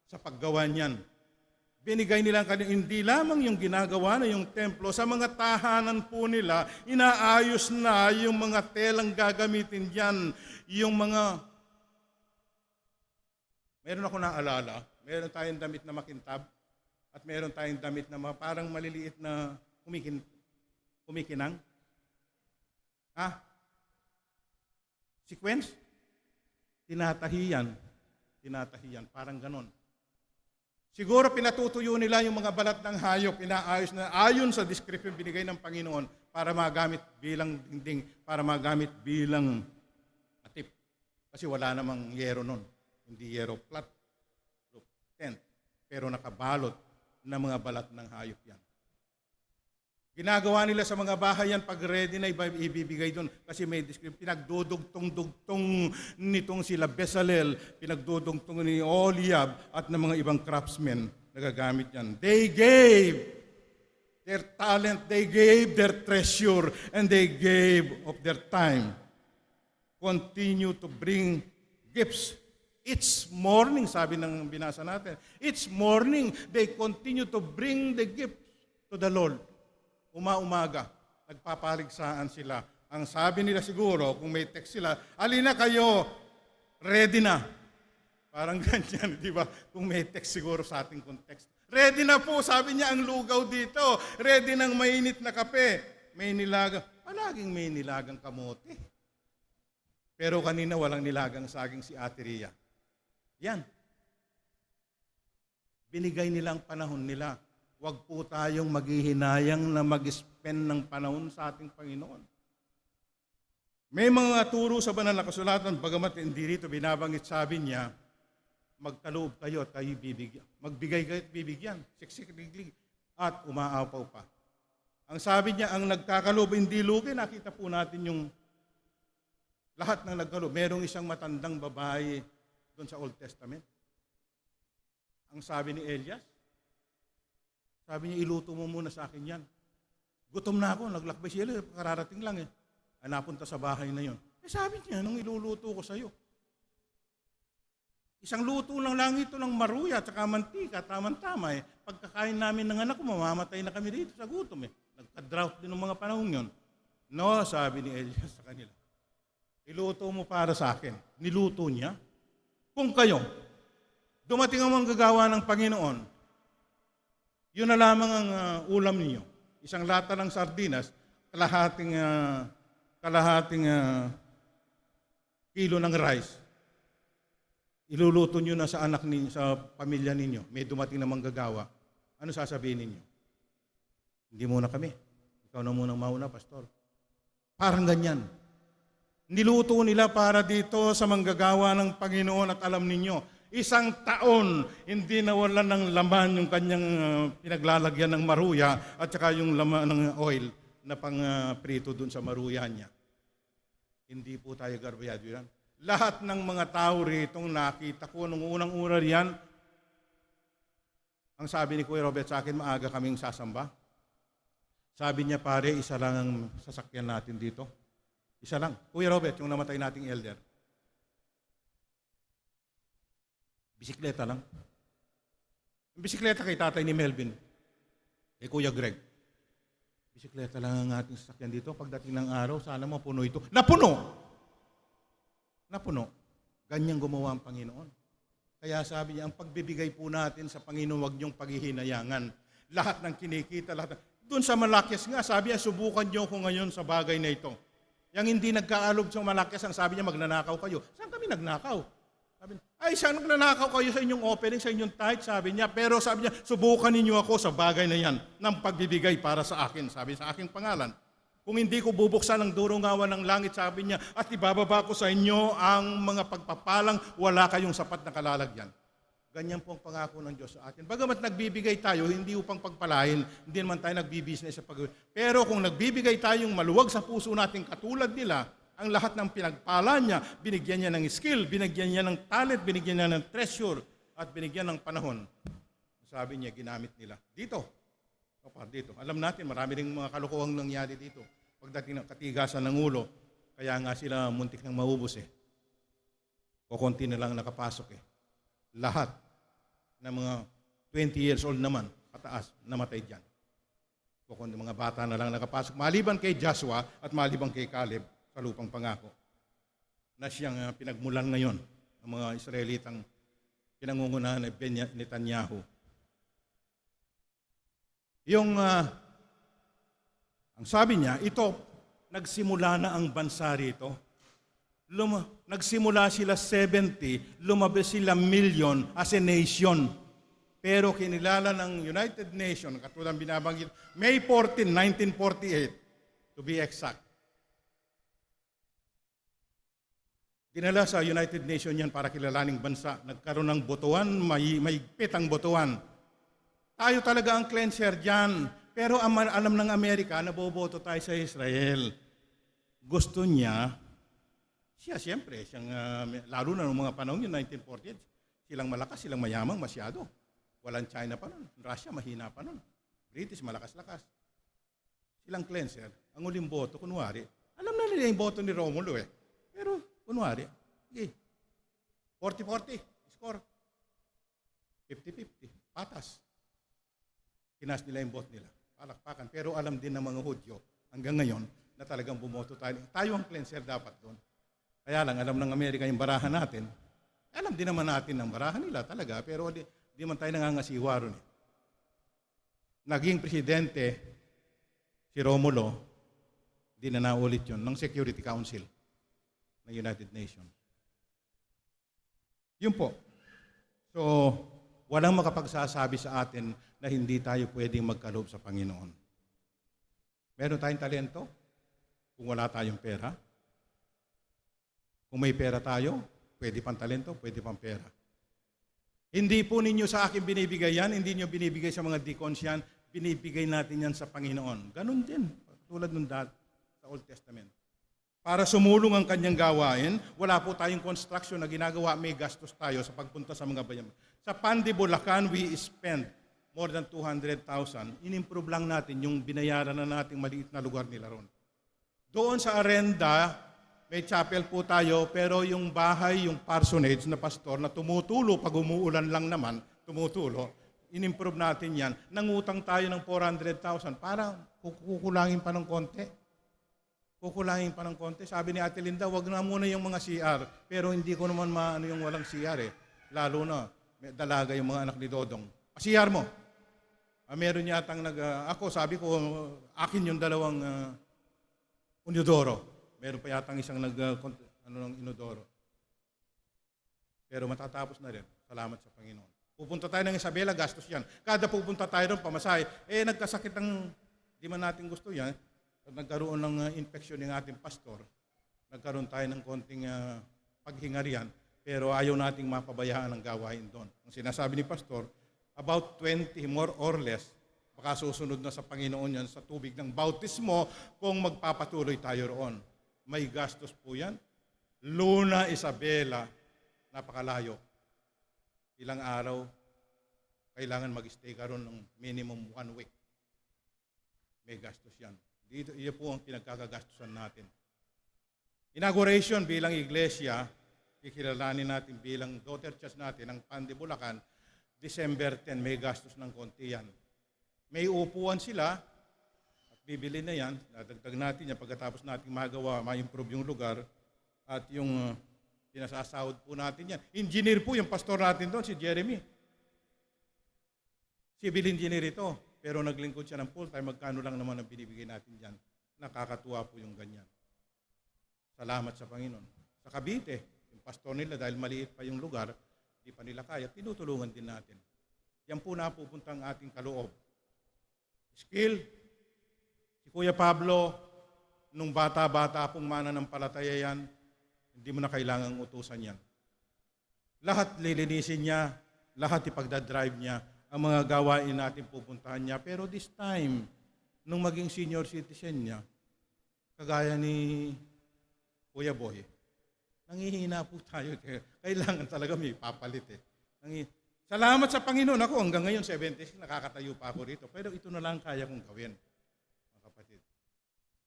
sa paggawa niyan. Binigay nila ang kanilang, hindi lamang yung ginagawa na yung templo, sa mga tahanan po nila, inaayos na yung mga telang gagamitin diyan, yung mga, meron ako naalala, meron tayong damit na makintab at meron tayong damit na parang maliliit na kumikinang. Ha? Sequence? Tinatahiyan, parang ganon. Siguro pinatutuyo nila yung mga balat ng hayop, inaayos na ayon sa description binigay ng Panginoon para magamit bilang dingding, para magamit bilang atip. Kasi wala namang yero nun, hindi yero flat. Tent, pero nakabalot ng mga balat ng hayop yan. Ginagawa nila sa mga bahay yan, pag ready na ibibigay doon. Kasi may description, pinagdudugtong-dugtong nitong sila Bezalel, pinagdudugtong ni Oliab at ng mga ibang craftsmen na gagamit yan. They gave their talent, they gave their treasure, and they gave of their time. Continue to bring gifts. Each morning, sabi ng binasa natin, each morning, they continue to bring the gift to the Lord. Umaga, nagpapaligsaan sila. Ang sabi nila siguro, kung may text sila, alina kayo, ready na. Parang ganyan, di ba? Kung may text siguro sa ating context. Ready na po, sabi niya, ang lugaw dito. Ready ng mainit na kape. May nilagang, palaging may nilagang kamote. Pero kanina walang nilagang saging si Ate Ria. Yan. Binigay nilang panahon nila. Huwag po tayong maghihinayang na mag-spend ng panahon sa ating Panginoon. May mga turo sa banal na kasulatan, bagamat hindi rito binabanggit, sabi niya, magkaloob kayo at kayo bibigyan. Magbigay kayo at bibigyan. Siksik-liglig at umaapaw pa. Ang sabi niya, ang nagkakaloob hindi lugi. Nakita po natin yung lahat ng nagkaloob. Merong isang matandang babae doon sa Old Testament. Ang sabi ni Elias, sabi niya, iluto mo muna sa akin yan. Gutom na ako, naglakbay siya, kararating lang eh. Napunta sa bahay na yon. Sabi niya, nung iluluto ko sa'yo. Isang luto lang ito ng maruya at saka mantika, tamang-tama eh. Pagkakain namin ng anak ko, mamamatay na kami dito sa gutom eh. Nagka-drought din ng mga panahon yon. No, sabi ni Elias sa kanila, iluto mo para sa akin. Niluto niya. Kung kayo, dumating ang manggagawa ng Panginoon, yun na lamang ang ulam niyo. Isang lata ng sardinas, kalahating kilo ng rice. Iluluto niyo na sa anak ninyo, sa pamilya ninyo. May dumating na manggagawa. Ano sasabihin ninyo? Hindi muna kami. Ikaw na munang mauna, pastor. Parang ganyan. Niluto nila para dito sa manggagawa ng Panginoon at alam ninyo, isang taon hindi nawalan ng laman yung kanyang pinaglalagyan ng maruya at saka yung laman ng oil na pang prito dun sa maruya niya. Hindi po tayo garbayado yan. Lahat ng mga tao rito nakita ko nung unang-una riyan, ang sabi ni Kuya Robert sa akin, maaga kaming sasamba. Sabi niya, pare, isa lang ang sasakyan natin dito. Isa lang. Kuya Robert, yung namatay nating elder. Bisikleta lang. Yung bisikleta kay tatay ni Melvin, kay Kuya Greg. Bisikleta lang ang ating sasakyan dito. Pagdating ng araw, sana mapuno ito. Napuno! Napuno. Ganyang gumawa ang Panginoon. Kaya sabi niya, ang pagbibigay po natin sa Panginoon, huwag niyong paghihinayangan. Lahat ng kinikita, doon sa Malakias nga, sabi niya, subukan niyo ko ngayon sa bagay na ito. Yang hindi nagkaalog sa Malakias, ang sabi niya, magnanakaw kayo. Saan kami nagnakaw? Sabi niya, ay, saan nagnanakaw kayo sa inyong opening, sa inyong tithe, sabi niya. Pero sabi niya, subukan ninyo ako sa bagay na yan, ng pagbibigay para sa akin, sabi sa aking pangalan. Kung hindi ko bubuksan ang durungawan ng langit, sabi niya, at ibababa ko sa inyo ang mga pagpapalang, wala kayong sapat na kalalagyan. Ganyan po ang pangako ng Diyos sa atin. Bagamat nagbibigay tayo, hindi upang pagpalain, hindi naman tayo nagbibusiness sa pag-. Pero kung nagbibigay tayong maluwag sa puso natin katulad nila, ang lahat ng pinagpala niya, binigyan niya ng skill, binigyan niya ng talent, binigyan niya ng treasure, at binigyan ng panahon. Sabi niya, ginamit nila. Dito. Dito. Alam natin, marami ring mga kalokohang nangyari dito. Pagdating ng katigasan ng ulo, kaya nga sila muntik nang maubos eh. O konti na lang nakapasok eh. Lahat ng mga 20 years old naman, pataas, namatay dyan. O konti mga bata na lang nakapasok. Maliban kay Joshua at maliban kay Caleb sa lupang pangako. Na siyang pinagmulan ngayon ng mga Israelitang pinangungunahan ni Netanyahu. Ang sabi niya, ito, nagsimula na ang bansa rito. Nagsimula sila 70, lumabas sila million as a nation. Pero kinilala ng United Nations, katulad binabanggit, May 14, 1948, to be exact. Dinala sa United Nations yan para kilalaning bansa. Nagkaroon ng botohan, may pitang botohan. Tayo talaga ang cleanser dyan. Pero alam ng Amerika, naboboto tayo sa Israel. Gusto niya, siya siyempre, lalo na noong mga panahon yung 1948, silang malakas, silang mayamang masyado. Walang China pa nun. Russia, mahina pa nun. British, malakas-lakas. Silang cleanser. Ang uling boto, kunwari, alam na nila yung boto ni Romulo eh. Pero, kunwari, okay, 40-40, score. 50-50, patas. Kinas nila yung vote nila. Palakpakan. Pero alam din ng mga Hudyo, hanggang ngayon, na talagang bumoto tayo. Tayo ang cleanser dapat doon. Kaya lang, alam ng Amerika yung barahan natin. Alam din naman natin ng barahan nila talaga, pero di man tayo nangangasiwa ron eh. Naging presidente, si Romulo, di na naulit yun, ng Security Council ng United Nations. Yun po. So, walang makapagsasabi sa atin na hindi tayo pwedeng magkaloob sa Panginoon. Meron tayong talento kung wala tayong pera. Kung may pera tayo, pwede pang talento, pwede pang pera. Hindi po ninyo sa akin binibigay yan, hindi nyo binibigay sa mga deacons yan, binibigay natin yan sa Panginoon. Ganon din, tulad nung sa Old Testament. Para sumulong ang kanyang gawain, wala po tayong construction na ginagawa, may gastos tayo sa pagpunta sa mga bayan. Sa Pandi, Bulacan, we spent more than 200,000. In-improve lang natin yung binayaran na nating maliit na lugar nila ron. Doon sa Arenda, may chapel po tayo, pero yung bahay, yung parsonage na pastor na tumutulo, pag umuulan lang naman, tumutulo, in-improve natin yan. Nangutang tayo ng 400,000 para kukulangin pa ng konti. Kukulangin pa ng konti. Sabi ni Ate Linda, wag na muna yung mga CR. Pero hindi ko naman maano yung walang CR eh. Lalo na, may dalaga yung mga anak ni Dodong. CR mo. Meron yatang ako, sabi ko, akin yung dalawang inodoro. Meron pa yatang isang ng inodoro. Pero matatapos na rin. Salamat sa Panginoon. Pupunta tayo ng Isabela, gastos yan. Kada pupunta tayo doon, pamasahe. Nagkasakit ng, di man natin gusto yan. Nagkaroon ng infection ng ating pastor. Nagkaroon tayo ng konting paghinga riyan. Pero ayaw nating mapabayaan ang gawain doon. Ang sinasabi ni pastor, about 20 more or less, baka susunod na sa Panginoon yan sa tubig ng bautismo kung magpapatuloy tayo roon. May gastos po yan. Luna, Isabela, napakalayo. Ilang araw, kailangan mag-stay ka ron ng minimum 1 week. May gastos yan. Dito, iyo po ang pinagkakagastusan natin. Inauguration bilang iglesia, kikilalanin natin bilang daughter church natin, ang Pandi, Bulacan, December 10, may gastos ng konti yan. May upuan sila, at bibili na yan, dadagdag natin yan pagkatapos natin magawa, ma-improve yung lugar, at yung pinasasahod po natin yan. Engineer po yung pastor natin doon, si Jeremy. Civil engineer ito, pero naglingkod siya ng full-time, magkano lang naman ang binibigay natin dyan. Nakakatuwa po yung ganyan. Salamat sa Panginoon. Sa Cavite, yung pastor nila, dahil maliit pa yung lugar, di pa nila kaya, tinutulungan din natin. Yan po na pupunta ang ating kaloob. Skill, si Kuya Pablo, nung bata-bata pong mananampalataya yan, hindi mo na kailangang utusan yan. Lahat lilinisin niya, lahat ipagdadrive niya, ang mga gawain natin pupuntahan niya. Pero this time, nung maging senior citizen niya, kagaya ni Kuya Boy, nangihina po tayo. Kailangan talaga may papalit eh. Salamat sa Panginoon ako, hanggang ngayon 76, nakakatayo pa ako rito. Pero ito na lang kaya kong gawin, mga kapatid.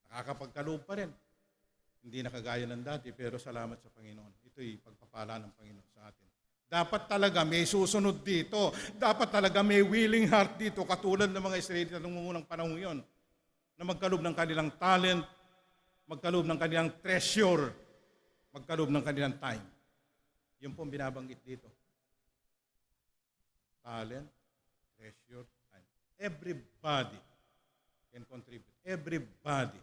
Nakakapagkaloob pa rin. Hindi nakagaya ng dati, pero salamat sa Panginoon. Ito'y pagpapala ng Panginoon sa atin. Dapat talaga may susunod dito. Dapat talaga may willing heart dito, katulad ng mga Israelita noong unang panahon yon, na magkaloob ng kanilang talent, magkaloob ng kanilang treasure, magkaloob ng kanilang time. Yun po ang binabanggit dito. Talent, treasure, time. Everybody can contribute. Everybody.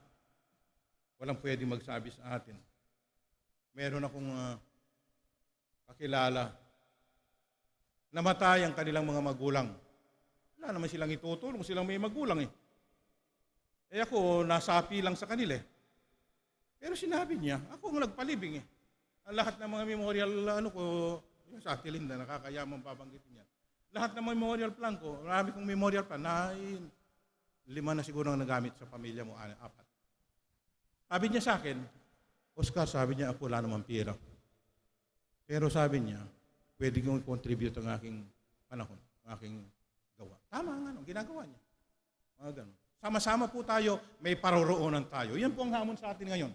Walang pwedeng magsabi sa atin. Meron akong kakilala. Namatay ang kanilang mga magulang. Wala naman silang itutulong, silang may magulang eh. Ako, nasapi lang sa kanila eh. Pero sinabi niya, ako ang nagpalibing eh. Ang lahat ng mga memorial, yung sa Ate Linda, nakakayamang babanggitin yan. Lahat ng mga memorial plan ko, marami kong memorial plan, 5 na siguro ang nagamit sa pamilya mo, 4. Sabi niya sa akin, Oscar, sabi niya, ako wala namang pira. Pero sabi niya, pwede kong contribute ang aking panahon, ang aking gawa. Tama nga, ginagawa niya. Mga ganun. Sama-sama po tayo, may paroroonan tayo. Yan po ang hamon sa atin ngayon.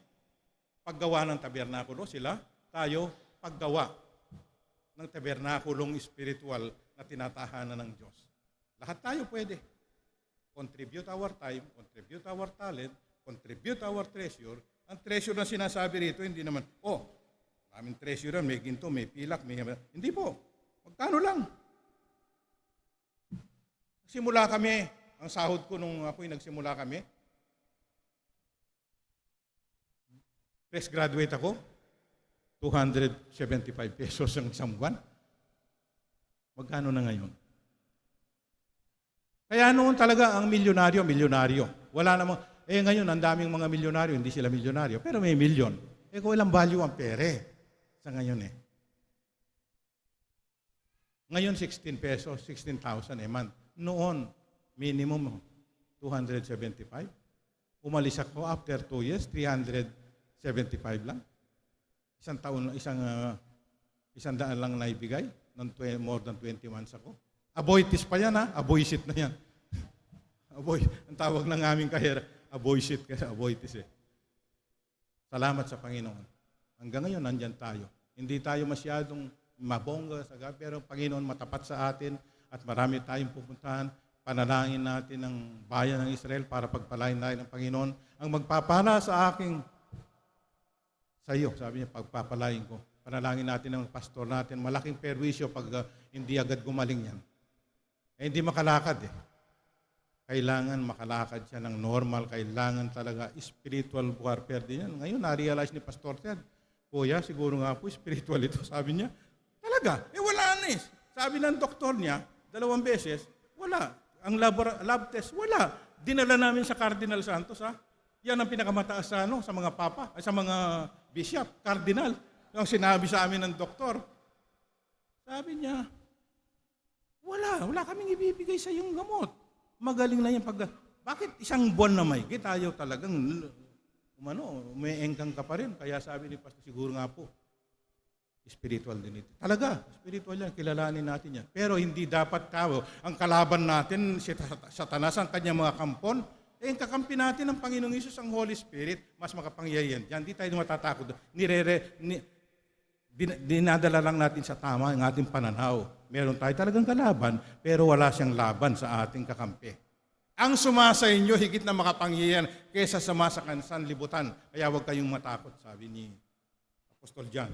Paggawa ng tabernakulo, sila, tayo, paggawa ng tabernakulong spiritual na tinatahanan ng Diyos. Lahat tayo pwede. Contribute our time, contribute our talent, contribute our treasure. Ang treasure na sinasabi rito, hindi naman, maraming treasure yan, may ginto, may pilak, may... Hindi po. Magkano lang? Simula kami, ang sahod ko nung ako'y nagsimula kami, fresh graduate ako, 275 pesos ang isang buwan. Magkano na ngayon? Kaya noon talaga ang milyonaryo. Wala namang, ngayon ang daming mga milyonaryo, hindi sila milyonaryo, pero may milyon. Kung ilang value ang pere sa ngayon eh. Ngayon 16 pesos, 16,000 a month. Noon, minimum 275. Umalis ako after 2 years, 375 lang. Isang taon, isang daan lang naibigay more than 20 months ako. Aboitis pa yan ha, aboisit na yan. Ang tawag ng aming kahera, aboisit kasi aboitis eh. Salamat sa Panginoon. Hanggang ngayon, nandyan tayo. Hindi tayo masyadong mabongga, pero Panginoon matapat sa atin at marami tayong pupuntahan. Panalangin natin ang bayan ng Israel para pagpalain tayo ng Panginoon. Ang magpapala sa iyo, sabi niya, pagpapalain ko. Panalangin natin ang pastor natin. Malaking perwisyo pag hindi agad gumaling yan. Hindi makalakad eh. Kailangan makalakad siya ng normal. Kailangan talaga spiritual warfare din yan. Ngayon, na-realize ni Pastor Ted, Kuya, siguro nga po spiritual ito. Sabi niya, talaga, wala na eh. Sabi ng doktor niya, 2 beses, wala. Ang lab test, wala. Dinala namin sa Cardinal Santos, ha? Yan ang pinakamataas sa mga papa, sa mga bishop, cardinal. Yung sinabi sa amin ng doktor, sabi niya, wala kaming ibibigay sa iyong gamot. Magaling na yan bakit isang buwan na may tayo talagang, may engkang ka pa rin. Kaya sabi ni Pastor, siguro nga po, spiritual din ito. Talaga, spiritual yan, kilalanin natin yan. Pero hindi dapat ang kalaban natin, si Satanas, ang kanyang mga kampon, ang kakampi natin ng Panginoong Hesus, ang Holy Spirit, mas makapangyarihan yan. Hindi tayo matatakot. Dinadala lang natin sa tama ang ating pananaw. Meron tayo talagang kalaban, pero wala siyang laban sa ating kakampi. Ang sumasa inyo, higit na makapangyarihan kaysa sa sanlibutan. Kaya huwag kayong matakot, sabi ni Apostol John.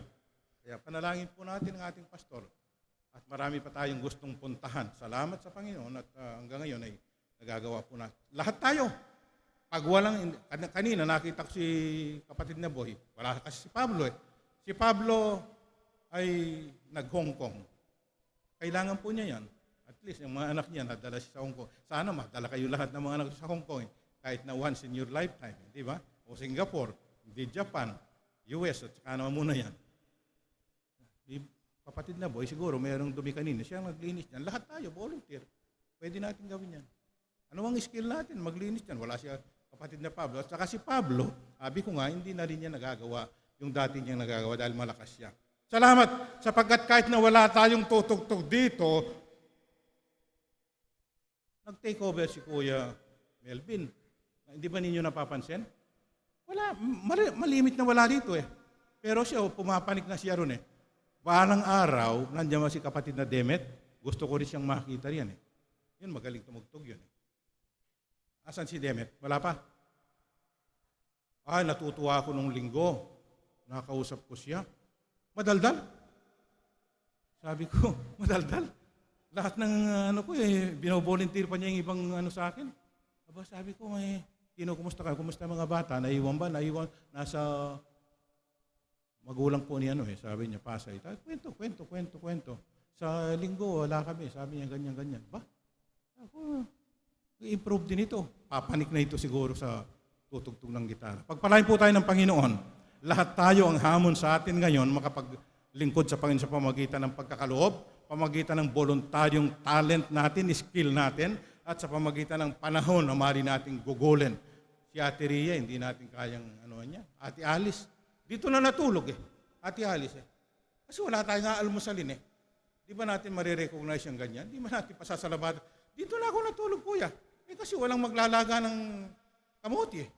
Kaya panalangin po natin ang ating pastor. At marami pa tayong gustong puntahan. Salamat sa Panginoon at hanggang ngayon ay nagagawa po natin. Lahat tayo. Pag walang, kanina nakita ko si kapatid na Boy, wala kasi si Pablo eh. Si Pablo ay nag-Hong Kong. Kailangan po niya yan. At least yung mga anak niya nadala siya sa Hong Kong. Sana madala kayo lahat ng mga anak sa Hong Kong. Kahit na once in your lifetime. Di ba? O Singapore, di Japan, US, at saka naman muna yan. Kapatid na Boy, siguro mayroong dumi kanina. Siya ang naglinis yan. Lahat tayo, volunteer. Pwede natin gawin yan. Ano ang skill natin? Maglinis yan. Wala siya kapatid na Pablo. At saka si Pablo, sabi ko nga, hindi na rin niya nagagawa yung dati niyang nagagawa dahil malakas siya. Salamat sapagkat kahit na wala tayong tutugtog dito, nag-take over si Kuya Melvin. Hindi ba ninyo napapansin? Wala, malimit na wala dito eh. Pero siya, pumapanik na siya ron eh. Parang araw, nandiyan si kapatid na Demet, gusto ko rin siyang makita riyan eh. Yun, magaling tumugtog yun eh. Asan si Demet? Wala pa? Natutuwa ako nung linggo. Nakausap ko siya. Madaldal. Sabi ko, madaldal. Lahat ng binovolunteer pa niya yung ibang sa akin. Sabi ko, kumusta ka? Kumusta mga bata? Naiwan ba? Nasa magulang po niya, sabi niya, Pasay. Kwento. Sa linggo, wala kami. Sabi niya, ganyan. Ako, i-improve din ito. Papanik na ito siguro sa tutugtog ng gitara. Pagpalain po tayo ng Panginoon. Lahat tayo ang hamon sa atin ngayon makapaglingkod sa Panginoon sa pamagitan ng pagkakaloob, pamagitan ng voluntaryong talent natin, skill natin, at sa pamagitan ng panahon na maaari nating gugulin. Si Ate Ria, hindi natin kayang niya. Ate Alice, dito na natulog eh. Ate Alice eh. Kasi wala tayong aalmusalin eh. Di ba natin marirecognize yung ganyan? Di ba natin pasasalamatan? Dito na ako natulog, Kuya. Kasi walang maglalaga ng kamuti eh.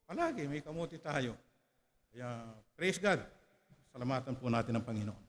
Palagi may kamuti tayo. Kaya, praise God. Salamatan po natin ang Panginoon.